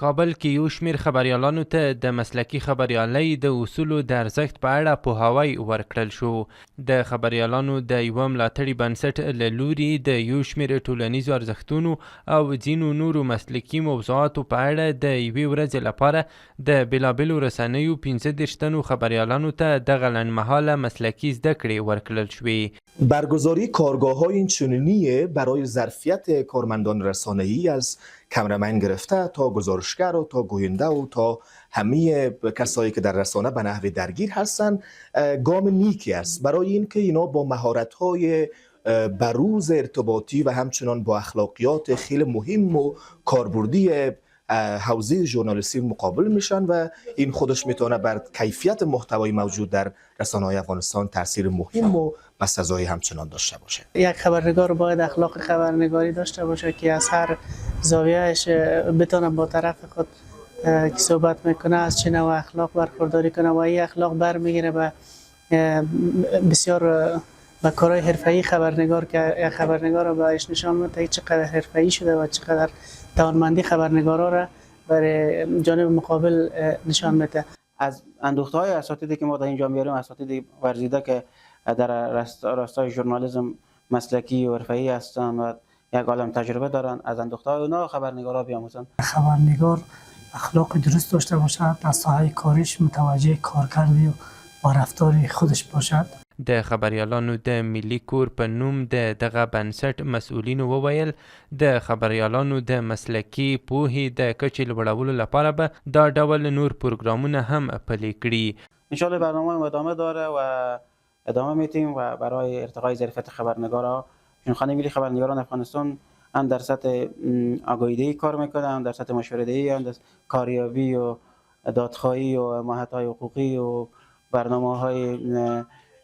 کابل کې یو شمېر خبریالانو ته د مسلکي خبریالۍ د اصولو د ارزښت په اړه پوهاوی ورکړل شو. د خبریالانو د یوه ملاتړي بنسټ له لوري د یو شمېر ټولنیزو ارزښتونو او ځینو نورو مسلکي موضوعاتو په اړه د یوې ورځې لپاره د بېلابېلو رسنیو 15 تنو خبریالانو ته دغه لنډمهاله مسلکي زده کړې ورکړل شوې. برگزاری کارگاه‌های اینچنینی برای ظرفیت کارمندان رسانه‌ای از کامرمن گرفته تا گزارشگر و تا گوینده و تا همه کسایی که در رسانه به نحو درگیر هستند گام نیکی است برای اینکه اینا با مهارت‌های بروز ارتباطی و همچنان با اخلاقیات خیلی مهم و کاربردی حوزه ژورنالیستی مقابل میشن و این خودش میتونه بر کیفیت محتوای موجود در رسانه‌های افغانستان تاثیر مهم و بسزایی همچنان داشته باشه. یک خبرنگار باید اخلاق خبرنگاری داشته باشه که از هر زاویهش بتونه با طرف خود که صحبت میکنه از چه نوع اخلاق برخورداری کنه و این اخلاق برمیگیره به بسیار به کارهای حرفه‌ای خبرنگار که خبرنگار رو بهش نشان میده چقدر حرفه‌ای شده و چقدر توانمندی خبرنگارا را برای جانب مقابل نشان میده. از اندوخته‌های اساتیدی که ما در اینجا میاریم، اساتید ورزیده که در راستای ژورنالیسم مسلکی و حرفه‌ای هستند و یک عالم تجربه دارند، از اندوخته‌های اونا خبرنگارا بیاموزند. خبرنگار اخلاق درست داشته باشد، در ساحه کاریش متوجه کارکردی و با رفتار خودش باشد. د خبریالانو د ملي کور په نوم د دغه بنسټ مسؤلینو وویل د خبریالانو د مسلکي پوهې د کچې لوړولو لپاره به دا ډول نور پروګرامونه هم پلي کړي. انشالله برنامه ادامه داره و ادامه میتیم و برای ارتقای ظرفیت خبرنگارا، چون خانه ملی خبرنگاران افغانستان هم در سطح آگاهی‌دهی کار میکنه، هم در سطح مشوره‌دهی، هم در کاریابی و دادخواهی و حمایت‌های حقوقی و برنامه‌های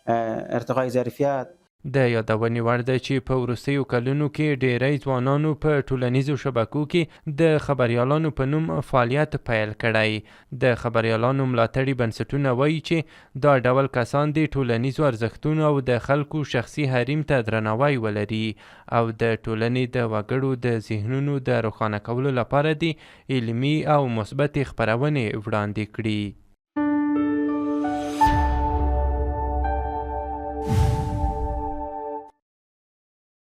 ارتقای ظرفیت. د یادونې وړ ده چې په وروستیو کلونو کې ډیری ځوانانو په ټولنیزو شبکو کې د خبریالانو په نوم فعالیت پیل کړی. د خبریالانو ملاتړي بنسټونه وایي چې دا ډول کسان د ټولنیزو ارزښتونو او د خلکو شخصي حریم ته درناوی ولري او د ټولنې د وګړو د ذهنونو د روښانه کولو لپاره د علمي او مثبتې خپرونې وړاندې کړي.